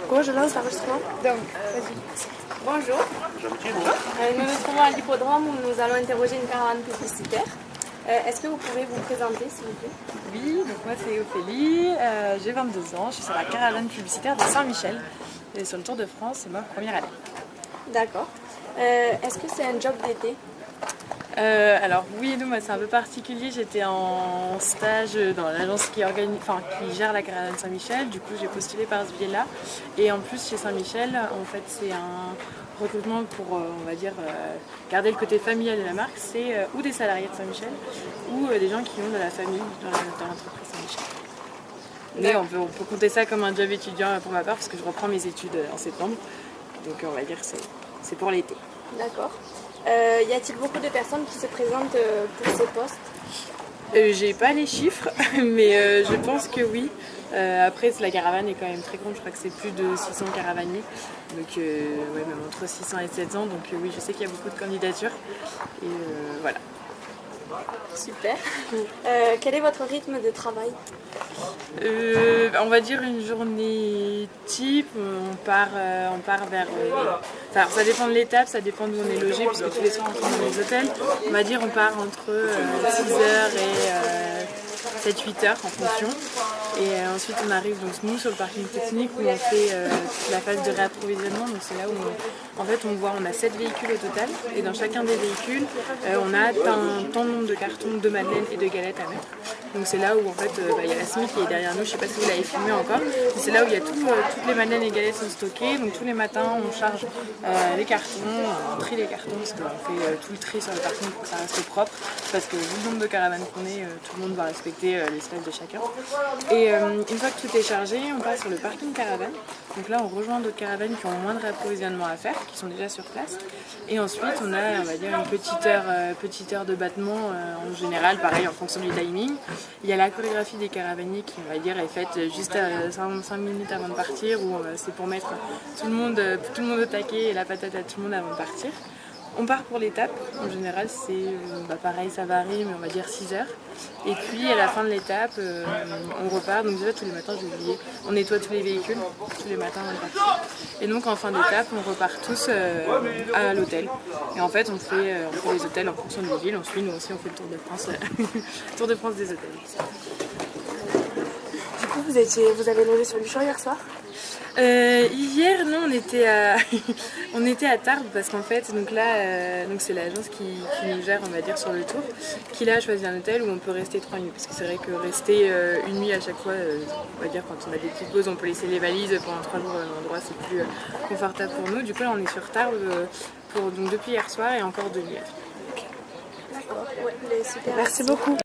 Go, je lance l'enregistrement. Donc, bonjour. Nous nous trouvons à l'hippodrome où nous allons interroger une caravane publicitaire. Est-ce que vous pouvez vous présenter, s'il vous plaît? Oui, donc moi c'est Ophélie, j'ai 22 ans, je suis sur la caravane publicitaire de Saint-Michel. Et sur le Tour de France, c'est ma première année. D'accord. Est-ce que c'est un job d'été? Alors oui et non, moi c'est un peu particulier. J'étais en stage dans l'agence qui gère la caravane Saint-Michel. Du coup j'ai postulé par ce biais-là. Et en plus chez Saint-Michel, en fait c'est un recrutement pour, on va dire, garder le côté familial de la marque. C'est ou des salariés de Saint-Michel ou des gens qui ont de la famille dans l'entreprise Saint-Michel. Mais on peut compter ça comme un job étudiant pour ma part parce que je reprends mes études en septembre. Donc on va dire que c'est pour l'été. D'accord. Y a-t-il beaucoup de personnes qui se présentent pour ces postes? J'ai pas les chiffres, mais je pense que oui. Après, la caravane est quand même très grande, je crois que c'est plus de 600 caravaniers. Donc, ouais, même entre 600 et 700. Donc, oui, je sais qu'il y a beaucoup de candidatures. Et voilà. Super. Quel est votre rythme de travail? On va dire une journée type, on part vers... alors ça dépend de l'étape, ça dépend d'où on est logé, puisque tous les soirs on est dans les hôtels. On va dire on part entre 6h et 7-8h en fonction. Et ensuite on arrive donc nous sur le parking technique où on fait toute la phase de réapprovisionnement. Donc c'est là où on a 7 véhicules au total. Et dans chacun des véhicules, on a un tant de nombre de cartons de madeleines et de galettes à mettre. Donc c'est là où en fait il y a la SMI qui est derrière nous, je sais pas si vous l'avez filmé encore. C'est là où il y a toutes les madeleines et galettes sont stockées. Donc tous les matins on charge les cartons, on trie les cartons parce qu'on fait tout le tri sur le parking pour que ça reste propre. Parce que vu le nombre de caravanes qu'on est, tout le monde doit respecter l'espace de chacun. Et une fois que tout est chargé, on passe sur le parking caravane. Donc là on rejoint d'autres caravanes qui ont moins de réapprovisionnement à faire, qui sont déjà sur place. Et ensuite on va dire une petite heure de battement en général, pareil en fonction du timing. Il y a la chorégraphie des caravaniers qui on va dire est faite juste 5 minutes avant de partir, où c'est pour mettre tout le monde au taquet et la patate à tout le monde avant de partir. On part pour l'étape, en général c'est pareil, ça varie, mais on va dire 6 heures. Et puis à la fin de l'étape, on repart, donc déjà tous les matins j'ai oublié, on nettoie tous les véhicules, tous les matins avant de partir. Et donc en fin d'étape, on repart tous à l'hôtel. Et en fait on fait les hôtels en fonction des villes, nous aussi on fait le Tour de France, Tour de France des hôtels. Du coup vous avez logé sur Luchon hier soir? Hier, non, on était à Tarbes parce qu'en fait, donc c'est l'agence qui nous gère, on va dire, sur le tour, qui là a choisi un hôtel où on peut rester 3 nuits. Parce que c'est vrai que rester une nuit à chaque fois, on va dire quand on a des petites pauses, on peut laisser les valises pendant 3 jours à un endroit, c'est plus confortable pour nous. Du coup, là, on est sur Tarbes donc depuis hier soir et encore 2 nuits. D'accord, ouais, super. Merci beaucoup.